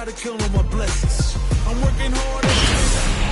gotta count on my blessings. I'm working hard every day.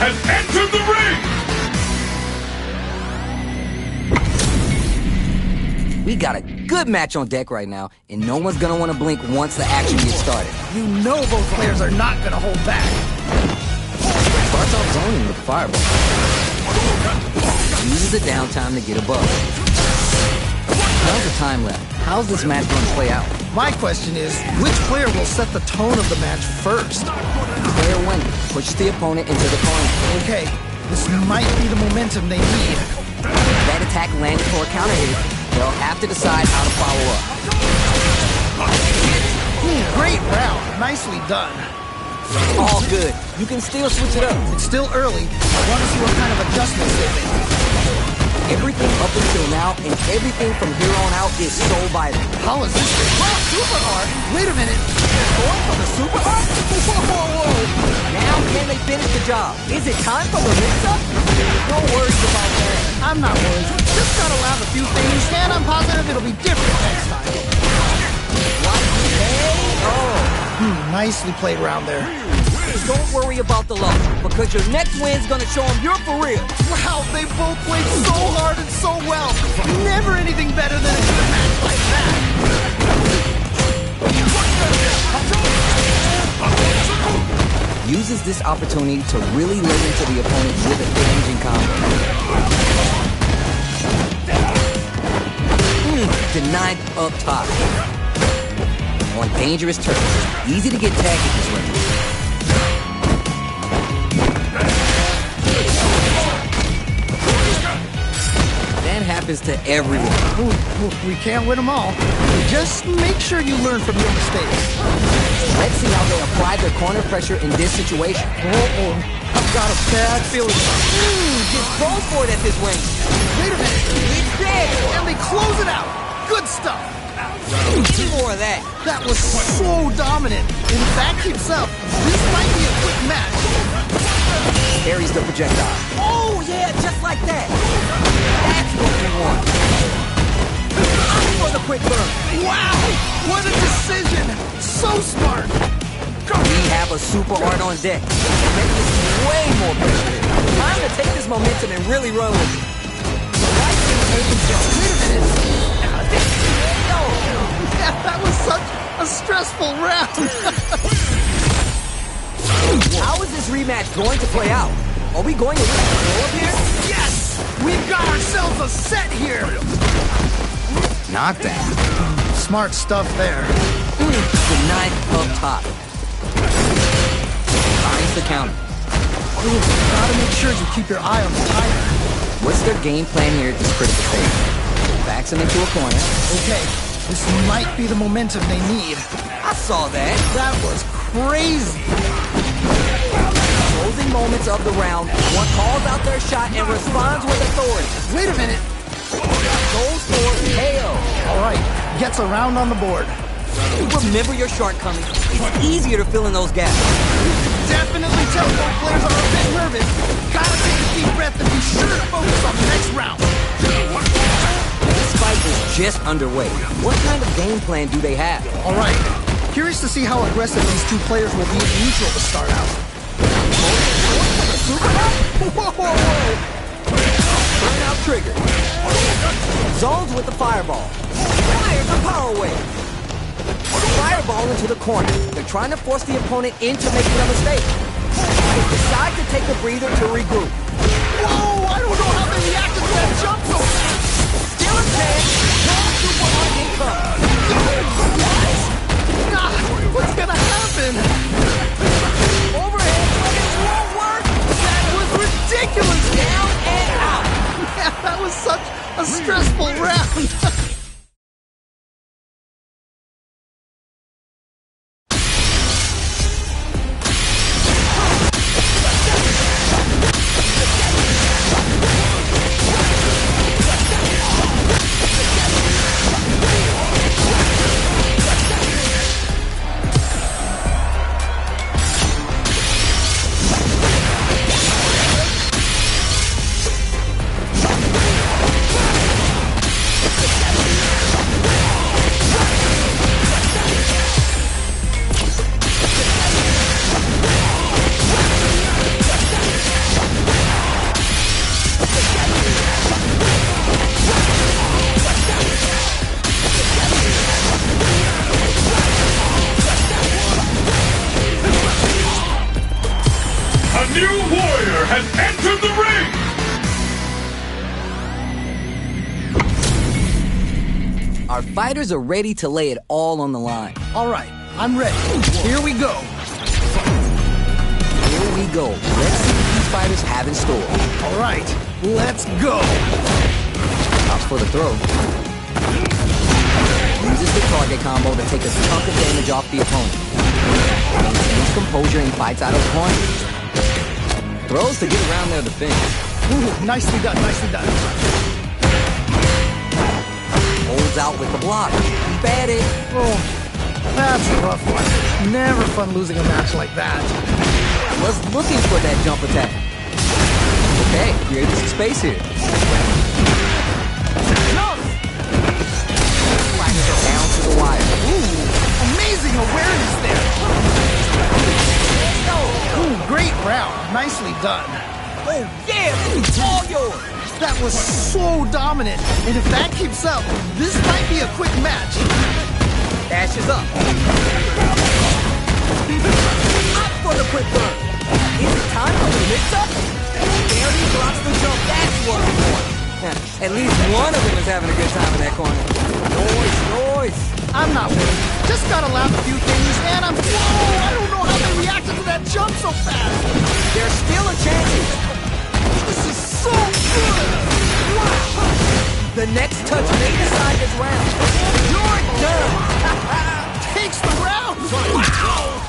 has entered the ring! We got a good match on deck right now, and no one's gonna want to blink once the action gets started. You know both players are not gonna hold back. Starts off zoning with the fireball. Uses the downtime to get above. How's the time left? How's this match going to play out? My question is, which player will set the tone of the match first? Player winning pushes the opponent into the corner. Okay, this might be the momentum they need. If that attack landed for a counter hit, they'll have to decide how to follow up. Great round. Nicely done. All good. You can still switch it up. It's still early. I want to see what kind of adjustments they make. Everything up until now and everything from here on out is so vital. How is this? Wow, super hard. Wait a minute. Going for the super hard? Whoa. Now can they finish the job? Is it time for the mix-up? No worries about that. I'm not worried. Just gotta laugh a few things, and I'm positive it'll be different next time. What? Nicely played round there. Don't worry about the loss, because your next win's gonna show them you're for real. Wow, they both played so hard and so well. Never anything better than a good match like that. Uses this opportunity to really lay into the opponent with a damaging combo. Denied up top. On dangerous turns. Easy to get tagged at this range. That happens to everyone. We can't win them all. Just make sure you learn from your mistakes. Let's see how they apply their corner pressure in this situation. I've got a bad feeling. Just go for it at this range. Wait a minute. It's dead. And they close it out. Good stuff. Need more of that. That was so dominant. And if that keeps up, this might be a quick match. Carries the projectile. Oh, yeah, just like that. That's what we want. For the quick burn. Wow, what a decision. So smart. We have a super art on deck. Make this way more pressure. Time to take this momentum and really run with it. Wait a minute. That was such a stressful round. How is this rematch going to play out? Are we going to lose control up here? Yes! We've got ourselves a set here. Not that. Smart stuff there. Denied up top. Finds the counter. Gotta make sure you keep your eye on the timer. What's their game plan here at this critical stage? Backs him into a corner. Okay, this might be the momentum they need. I saw that. That was crazy. Closing moments of the round, one calls out their shot and responds with authority. Wait a minute. Goes for KO. All right, gets a round on the board. Remember your shortcomings. It's easier to fill in those gaps. Definitely tell both players are a bit nervous. Gotta take a deep breath and be sure to focus on the next round. This fight is just underway. What kind of game plan do they have? All right. Curious to see how aggressive these two players will be in neutral to start out. Whoa! Burnout trigger. Zones with the fireball. Fires a power wave. Fireball into the corner. They're trying to force the opponent into making a mistake. They decide to take a breather to regroup. Whoa! I don't know how they reacted to that jump so fast. Still a chance. No super hard income. What's gonna happen? Overhead, but it won't work. That was ridiculous. Down and out. Yeah, that was such a stressful round. Our fighters are ready to lay it all on the line. All right, I'm ready. Here we go. Here we go. Let's see what these fighters have in store. All right, let's go. Stops for the throw. Uses the target combo to take a chunk of damage off the opponent. Maintains composure and fights out of corners. Throws to get around their defense. Ooh, nicely done, nicely done. Holds out with the block. Keep at it. Oh, that's a rough one. Never fun losing a match like that. Was looking for that jump attack. Okay, create some space here. Down to the wire. Ooh, amazing awareness there. Ooh, great round. Nicely done. Oh yeah, this is all yours. That was so dominant. And if that keeps up, this might be a quick match. Dashes up. Up for the quick burn. Is it time for the mix-up? There he blocks the jump. That's what we want. At least one of them is having a good time in that corner. Noise. I'm not worried. Just gotta laugh a few things, and I'm... Whoa! I don't know how they reacted to that jump so fast. There's still a chance. This is so good. Wow. The next touch may decide this round. You're done. Takes the round. Wow.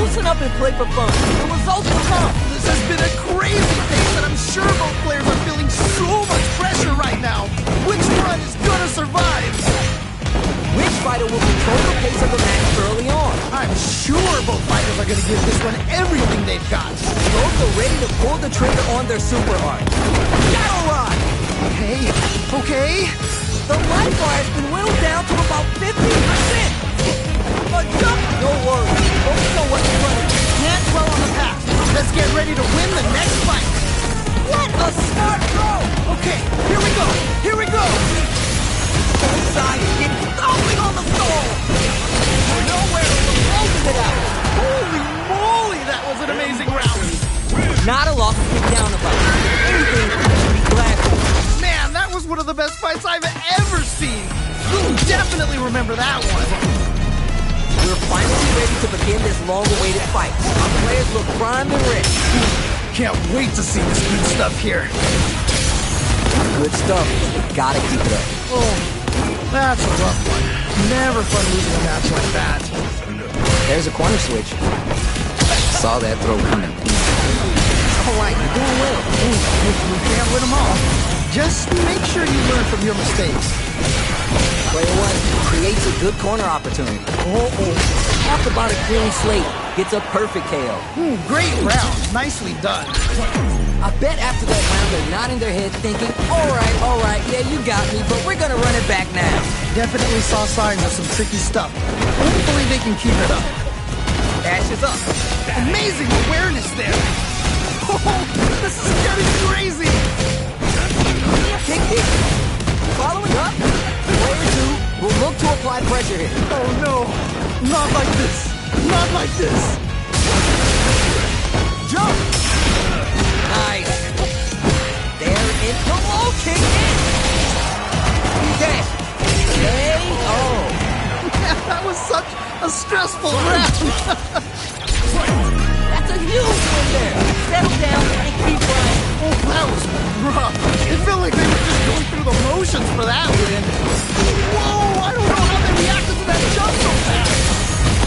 Loosen up and play for fun. The results will come. This has been a crazy pace, and I'm sure both players are feeling so much pressure right now. Which one is gonna survive? Which fighter will control the pace of the match early on? I'm sure both fighters are gonna give this one everything they've got. Both are ready to pull the trigger on their super art. Battle Rod! Okay. The life bar has been whittled down to about 50%. A jump! Don't worry. Focus on what's in front of you. Can't dwell on the past. Let's get ready to win the next fight. What a smart throw! Okay, here we go. Here we go. Both sides get stomping on the floor. Nowhere to close it out. Holy moly, that was an amazing round. Not a loss to get down about. Anything to be glad for. Man, that was one of the best fights I've ever seen. You'll definitely remember that one. We're finally ready to begin this long-awaited fight. Our players look primed and ready. Can't wait to see this good stuff here. Good stuff. Gotta keep it up. Oh, that's a rough one. Never fun losing a match like that. There's a corner switch. Saw that throw coming. All right, you're doing well. We can't win them all. Just make sure you learn from your mistakes. Player one creates a good corner opportunity. Talk about a clean slate. Gets a perfect KO. Great round. Nicely done. I bet after that round they're nodding their head thinking, all right, yeah, you got me, but we're gonna run it back now. Definitely saw signs of some tricky stuff. Hopefully they can keep it up. Dashes up. Amazing awareness there. Oh, this is getting crazy. Kick hit. Following up, player two will look to apply pressure here. Oh no, not like this. Not like this. Jump. Nice. There in the low kick in. Dash. Hey, oh. That was such a stressful round. That's a huge one there. Settle down and keep running. Oh, that was rough. It felt like they were just going through the motions for that win. Whoa, I don't know how they reacted to that jump so fast.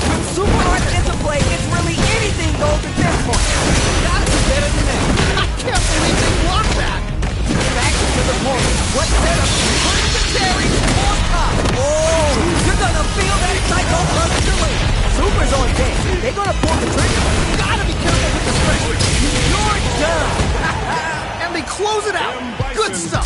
When super art into play, it's really anything goes at this point. Gotta do better than that. I can't believe they blocked that. Back to the point. What setup? Put the cherry on top. Oh, you're gonna feel that psycho punch. Super's on deck. They're gonna pull the trigger. Gotta be careful with this pressure. You're done. And they close it out. Good stuff.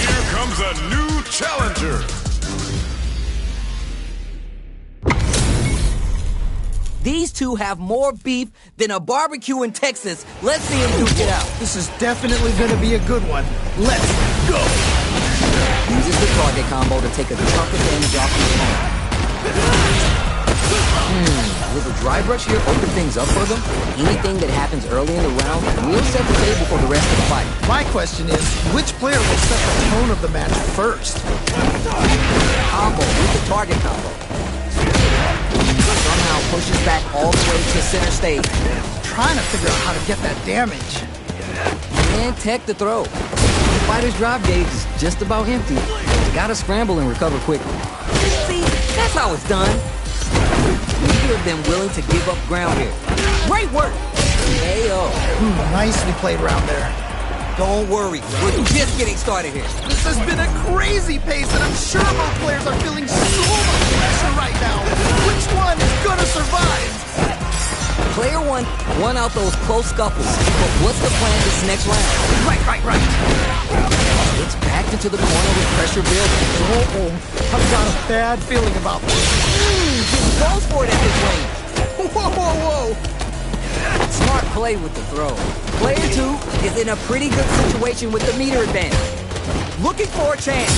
Here comes a new challenger. These two have more beef than a barbecue in Texas. Let's see them duke it out. This is definitely gonna be a good one. Let's go. Uses the target combo to take a chunk of damage off the opponent. Will the dry brush here open things up for them? Anything that happens early in the round will set the table for the rest of the fight. My question is, which player will set the tone of the match first? Combo with the target combo. Somehow pushes back all the way to center stage. Trying to figure out how to get that damage. And tech the throw. The fighter's drop gauge is just about empty. Gotta scramble and recover quickly. See, that's how it's done. Neither of them willing to give up ground here. Great work! KO. Nicely played around there. Don't worry, we're just getting started here. This has been a crazy pace, and I'm sure both players are feeling so much pressure right now. Which one is gonna survive? Player one won out those close scuffles, but what's the plan this next round? Right. It's backed into the corner with pressure building. Oh, I've got a bad feeling about this. Just goes for it at this range. Whoa. Smart play with the throw. Player two is in a pretty good situation with the meter advantage. Looking for a chance.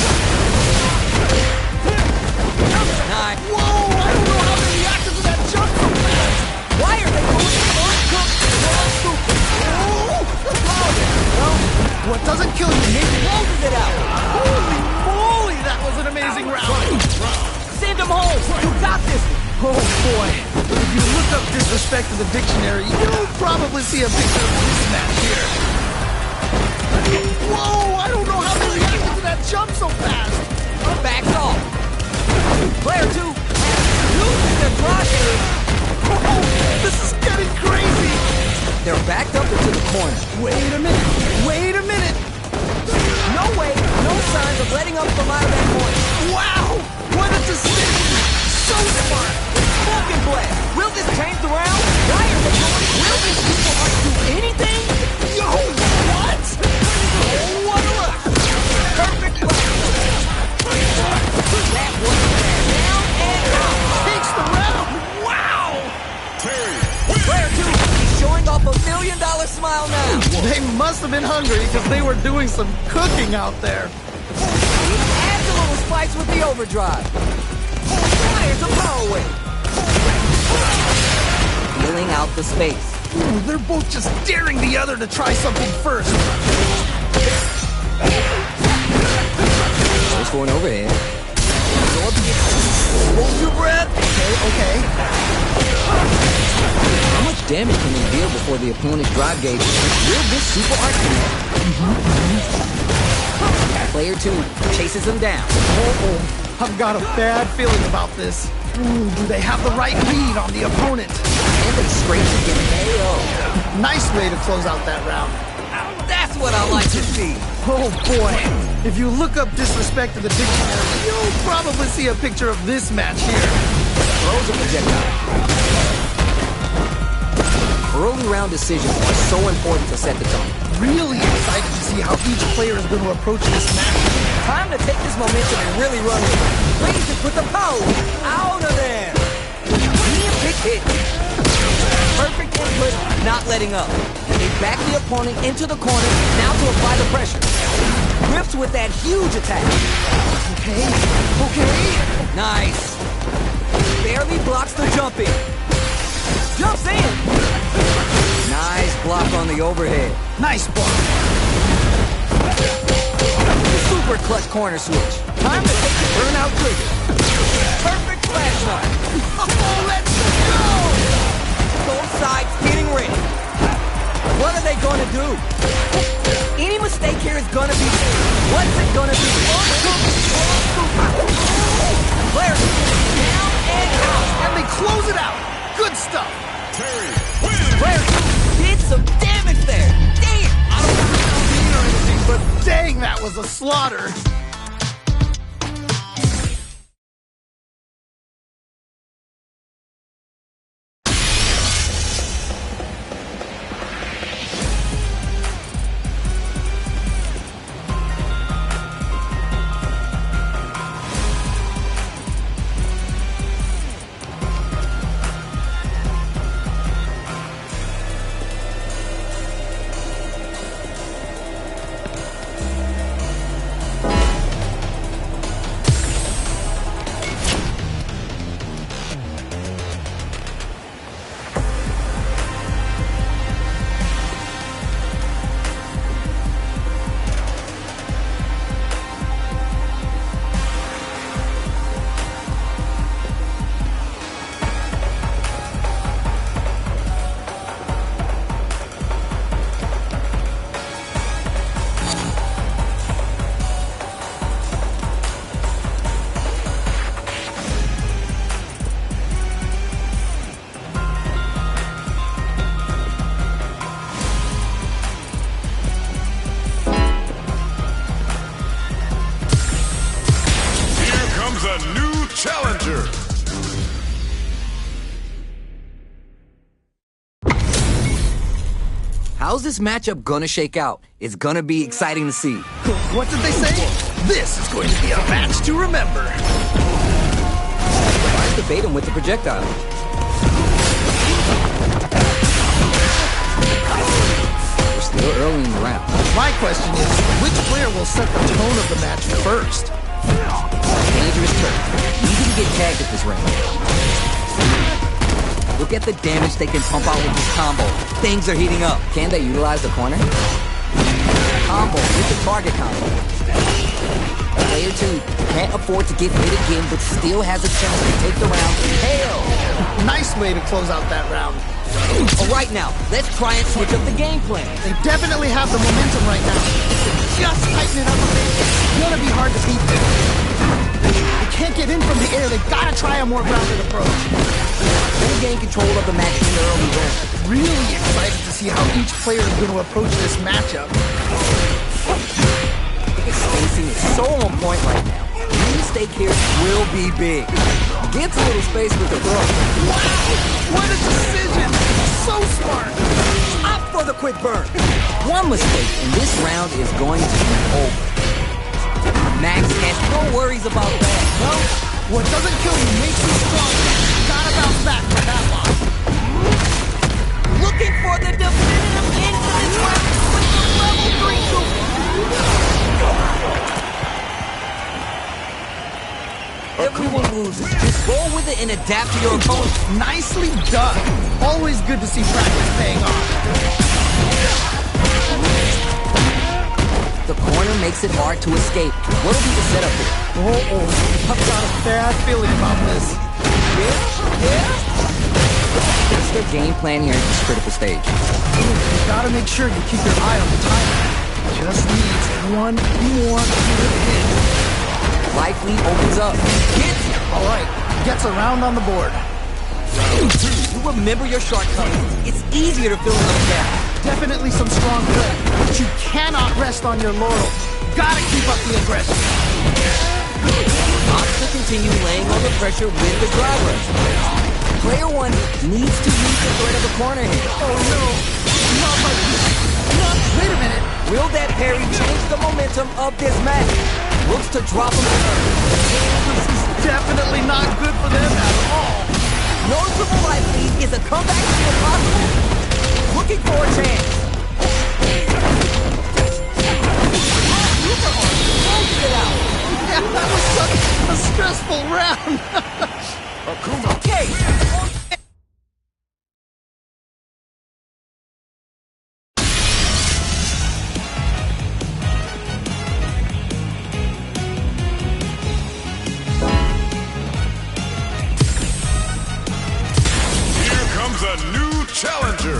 Nice. Whoa, I don't know how they reacted to that jump so fast. Why are they going What doesn't kill you maybe closes it out? Holy moly, that was an amazing round. Send him home. You got this. Oh boy, if you look up disrespect in the dictionary, you'll probably see a picture of this match here. Whoa, I don't know how they reacted to that jump so fast. Backs off. Player two loses their drive. Oh, this is getting crazy. They're backed up into the corner. Wait a minute. No way, no signs of letting up from out of that corner. Wow, what a decision. So smart. Fucking blast. Will this change the round? Why are they going? Will these people do anything? Yo, what? Oh, what a look. Perfect blast. That was down and out. Takes the round. Wow. Player two is showing off $1 million smile now. They must have been hungry because they were doing some cooking out there. He adds a little spice with the overdrive. Fires a power wave. Feeling out the space. Ooh, they're both just daring the other to try something first. Goes for an overhead. Hold your breath. Okay. How much damage can they deal before the opponent's drive gauge will this super art connect? Player two chases him down. I've got a bad feeling about this. Ooh, do they have the right read on the opponent? And they straight to get KO. Nice way to close out that round. That's what I like to see. Oh boy, if you look up disrespect in the dictionary, you'll probably see a picture of this match here. Throws a projectile. Early round decisions are so important to set the tone. Really excited to see how each player is going to approach this match. Time to take this momentum and really run with it. Raise it with the power. Out of there. Big hit. Perfect input, not letting up. They back the opponent into the corner, now to apply the pressure. Grips with that huge attack. Okay. Nice. Barely blocks the jump in. Jumps in. Nice block on the overhead. Nice block. Super clutch corner switch. Time to take the burnout trigger. Perfect flash mark. Oh, let's go! Both sides getting ready. What are they going to do? Any mistake here is going to be... What's it going to be? Player down and out. And they close it out. Good stuff. Player did some damage there. Damn! I don't know how to mean or anything, but dang, that was a slaughter. How's this matchup gonna shake out? It's gonna be exciting to see. What did they say? This is going to be a match to remember. Tries to bait him with the projectile. We're still early in the round. My question is, which player will set the tone of the match first? Dangerous turf. Easy to get tagged at this range. Look at the damage they can pump out with this combo. Things are heating up. Can they utilize the corner? Combo with the target combo. Player 2 can't afford to get hit again, but still has a chance to take the round. Hell! Nice way to close out that round. All right, now, let's try and switch up the game plan. They definitely have the momentum right now. Just tighten it up a bit. It's gonna be hard to beat them. They can't get in from the air. They've got to try a more grounded approach. They gain control of the match in the early going. Really excited to see how each player is going to approach this matchup. The spacing is so on point right now. Any mistake here will be big. Gets a little space with the throw. Wow! What a decision! So smart! Opt for the quick burn. One mistake, and this round is going to be over. Max has no worries about that. No, what doesn't kill you makes you stronger. Gotta bounce back from that loss. Looking for the definitive end to this round with the level 3 super. Everyone loses. Just roll with it and adapt to your opponent. Nicely done. Always good to see practice paying off. The corner makes it hard to escape. What'll be the setup here? I've got a bad feeling about this. Yeah? What's their game plan here at this critical stage? You gotta make sure you keep your eye on the timer. Just needs one more good hit. Life lead opens up. Hits! All right, gets a round on the board. You remember your shortcomings. It's easier to fill in those gaps. Definitely some strong play, but you cannot rest on your laurels. Gotta keep up the aggression. Opts to continue laying on the pressure with the driver. Player 1 needs to use the threat of the corner here. Oh no, not like this. Wait a minute. Will that parry change the momentum of this match? Looks to drop him to earth. This is definitely not good for them at all. Noticeable life lead. Is a comeback still possible? Looking for a chance. Yeah, that was such a stressful round. Okay. Here comes a new challenger.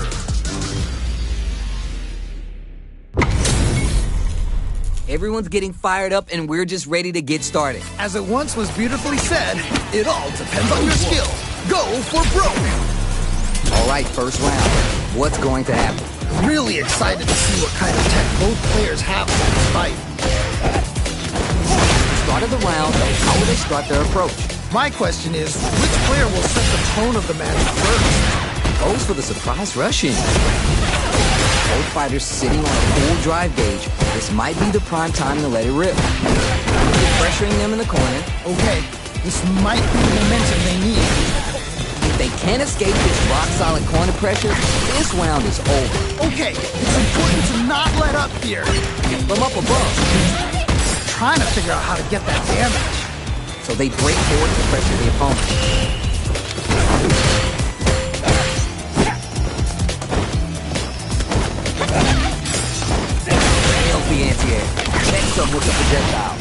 Everyone's getting fired up and we're just ready to get started. As it once was beautifully said, it all depends on your skill. Go for broke. All right, first round. What's going to happen? Really excited to see what kind of tech both players have for this fight. Start of the round, how will they start their approach? My question is, which player will set the tone of the match first? Goes for the surprise rush-in. Both fighters sitting on a full drive gauge. This might be the prime time to let it rip. Pressuring them in the corner. Okay, this might be the momentum they need. If they can't escape this rock-solid corner pressure, this round is over. Okay, it's important to not let up here. From up above. Trying to figure out how to get that damage. So they break forward to pressure the opponent. The anti-air. Checks up with the projectile.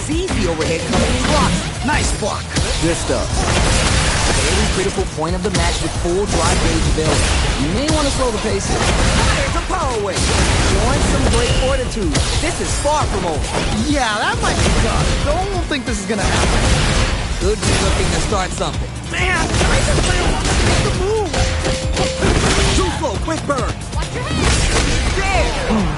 Sees the overhead coming and blocks. Nice block. Good stuff. Very critical point of the match with full drive gauge available. You may want to slow the pace here. There's a power wave. Showing some great fortitude. This is far from over. Yeah, that might be tough. Don't think this is gonna happen. Good looking to start something. Man, Tyson player wants to make the move. Too slow, quick burn. There!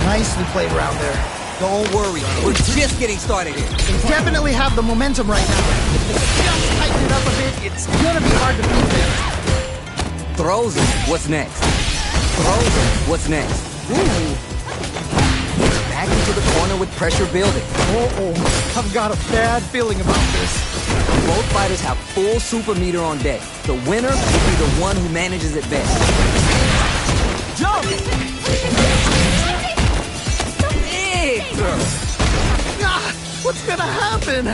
Nicely played around there. Don't worry, we're just getting started here. They definitely have the momentum right now. If they just tighten it up a bit, it's gonna be hard to beat them. Throws it. What's next? throws him. What's next? Ooh. Back into the corner with pressure building. Uh-oh. I've got a bad feeling about this. Both fighters have full super meter on deck. The winner will be the one who manages it best. Jump! Big throw. Ah, what's gonna happen?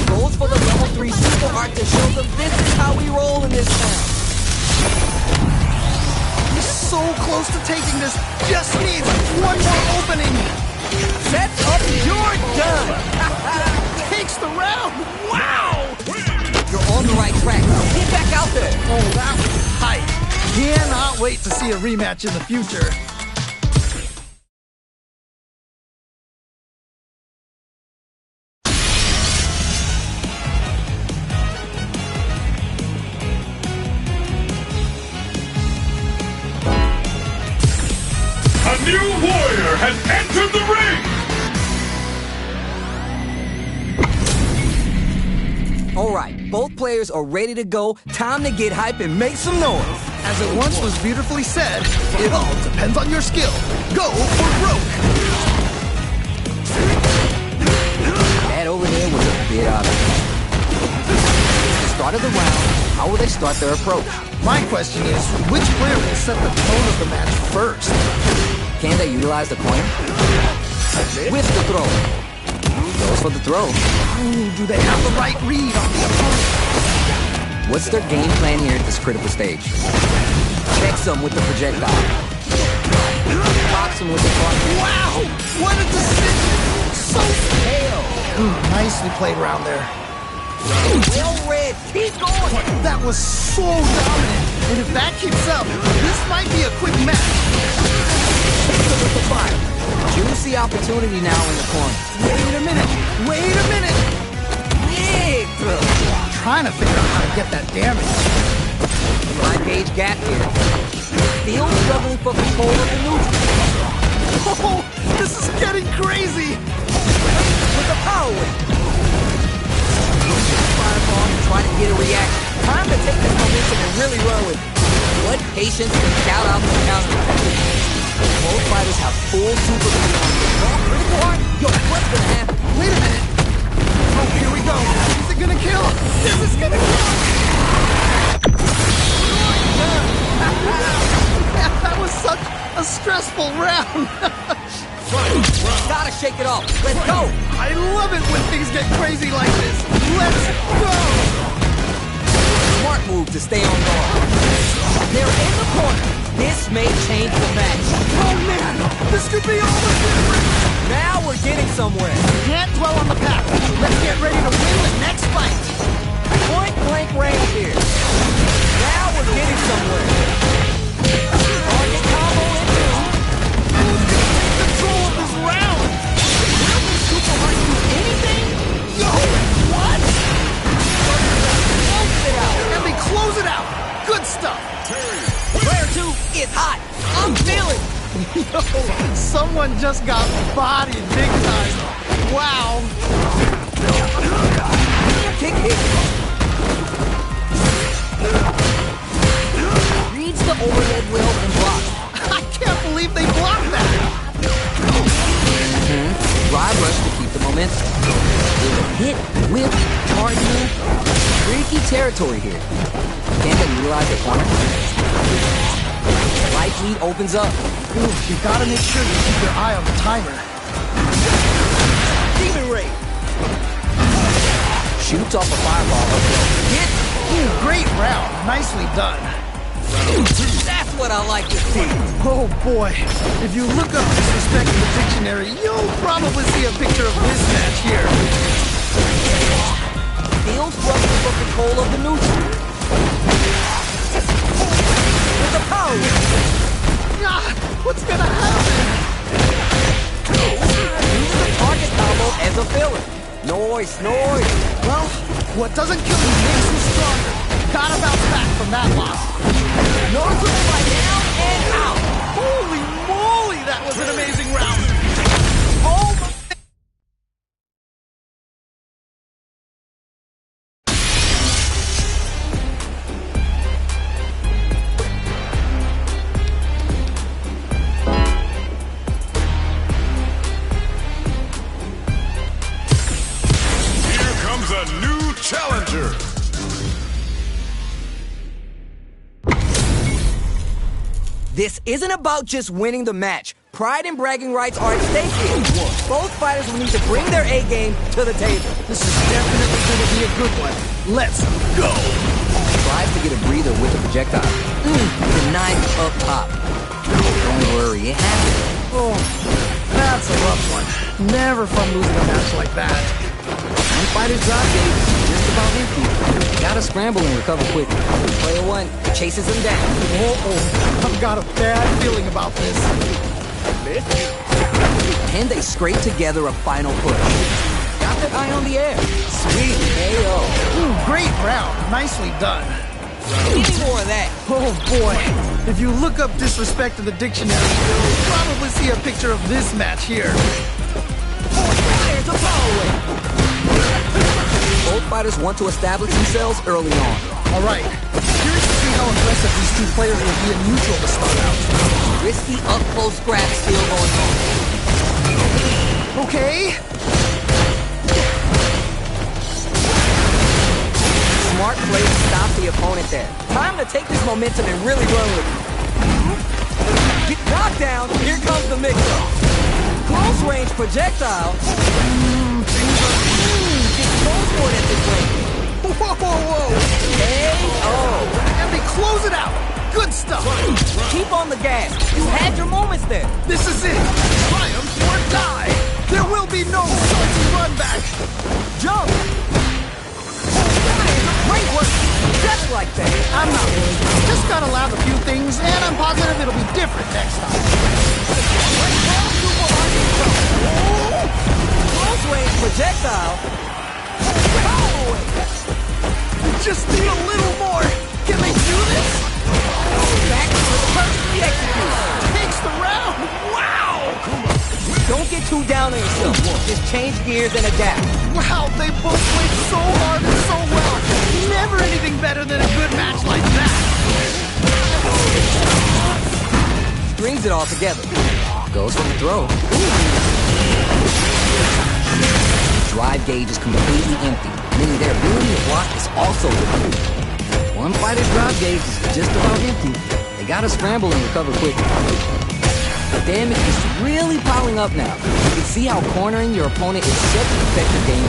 Goes for the level 3 super art to show them this is how we roll in this town. He's so close to taking this. Just needs one more opening. Sets up, you're done! Takes the round. Wow! You're on the right track. Get back out there. Oh, that was tight. Cannot wait to see a rematch in the future. A new warrior has entered the ring! Alright, both players are ready to go. Time to get hype and make some noise. As it once was beautifully said, it all depends on your skill. Go for broke. That over there was a bit obvious. At the start of the round, how will they start their approach? My question is, which player will set the tone of the match first? Can they utilize the corner? With the throw. Goes for the throw. Ooh, do they have the right read on the opponent? What's their game plan here at this critical stage? Checks them with the projectile. Box them with the front. Wow! What a decision! So Hell! Ooh, nicely played around there. Well read. Keep going. That was so dominant. And if that keeps up, this might be a quick match. With the fire. Juicy opportunity now in the corner. Wait a minute. Wait a minute. Big throw. Trying to figure out how to get that damage. 5-gauge gap here. Still struggling for control of the neutral. Oh, this is getting crazy. With the power whip. Fireball and try to get a reaction. Time to take this momentum and really run with it. What patience and shout out the counter. Both fighters have full super meter on them. Critical art? Yo, what's gonna happen? Wait a minute. Oh, here we go. Is it gonna kill? This is gonna kill. That was such a stressful round. Gotta shake it off. Let's go. I love it when things get crazy like this. Let's go. Smart move to stay on guard. They're in the corner. This may change the match. Oh man, this could be all the difference. Now we're getting somewhere. Can't dwell on the past. Let's get ready to win the next fight. Point blank range here. Now we're getting somewhere. Target combo in two. Who's gonna take control of this round? Will this super hunt do anything? Yo, what? Close it out. And they close it out. Good stuff. Player 2 is hot. I'm feeling. Yo, someone just got bodied big time. Wow. Kick hit. Reads the overhead wheel and blocks. I can't believe they blocked that. Drive rush to keep the momentum. There's a hit, whip, charge move. Tricky territory here. Can't they utilize the corner? Right lead opens up. Ooh, you gotta make sure you keep your eye on the timer. Demon Ray. Shoots off a fireball uphill. Hit. Ooh, great round. Nicely done. That's what I like to see. Oh boy. If you look up disrespect in the dictionary, you'll probably see a picture of this match here. Still struggling for control of the neutral. With the power. Ah, what's gonna happen? Use the target combo as a filler. Noise. Well, what doesn't kill you makes you stronger. Gotta bounce back from that loss. Neutral by down and out. Holy moly, that was an amazing round. Oh my. This isn't about just winning the match. Pride and bragging rights are at stake here. Both fighters will need to bring their A game to the table. This is definitely going to be a good one. Let's go! Tries to get a breather with the projectile. The knife up top. Don't worry, it happens. Oh, that's a rough one. Never fun losing a match like that. One fighter's drop gauge is just about empty. Gotta scramble and recover quickly. Player one chases him down. I've got a bad feeling about this. And they scrape together a final push. Got that eye on the air. Sweet KO. Great round. Nicely done. Give me more of that. Oh boy. If you look up disrespect in the dictionary, you'll probably see a picture of this match here. Fire to power. Both fighters want to establish themselves early on. All right. Curious to see how aggressive these two players will be in neutral to start out. Risky up-close scrap still going on. Okay. Smart play to stop the opponent there. Time to take this momentum and really run with it. Get knocked down. Here comes the mix-up. Close-range projectile. Get close for it at this rate. Whoa. KO. And they close it out. Good stuff. Keep on the gas. You had your moments there. This is it. Triumph or die. There will be no salty run back. Jump. Great work. Just like that. I'm not worried. Just gotta lab a few things, and I'm positive it'll be different next time. Close range projectile. We just need a little more. Can they do this? Back to the perfectly executed. Takes the round. Wow. Don't get too down on yourself. Just change gears and adapt. Wow, they both played so hard and so well. Never anything better than a good match like that. Strings it all together. Goes for the throw. Drive gauge is completely empty, meaning their ability to block is also depleted. One fighter's drive gauge is just about empty. They gotta scramble and recover quickly. The damage is really piling up now. You can see how cornering your opponent is such an effective game.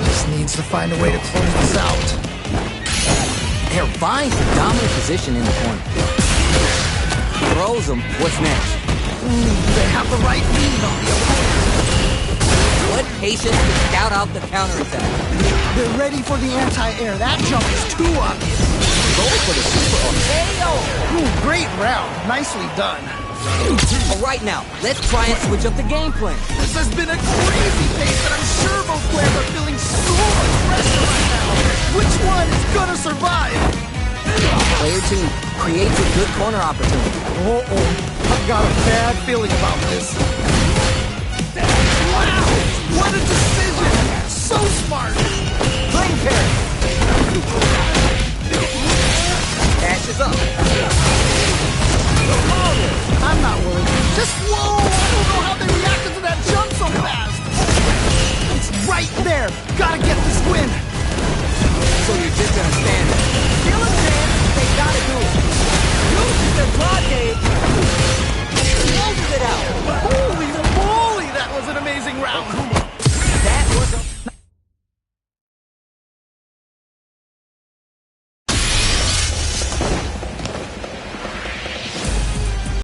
Just needs to find a way to close this out. They're vying for dominant position in the corner. Throws them. What's next? They have the right lead on the opponent. What patience to scout out the counterattack. They're ready for the anti-air. That jump is too obvious. Goes for the super KO. Great round. Nicely done. All right now, let's try and switch up the game plan. This has been a crazy pace, and I'm sure both players are feeling so much pressure right now. Which one is gonna survive? Player 2 creates a good corner opportunity. I've got a bad feeling about this. Wow! What a decision! So smart! Playing pair. Cash is up.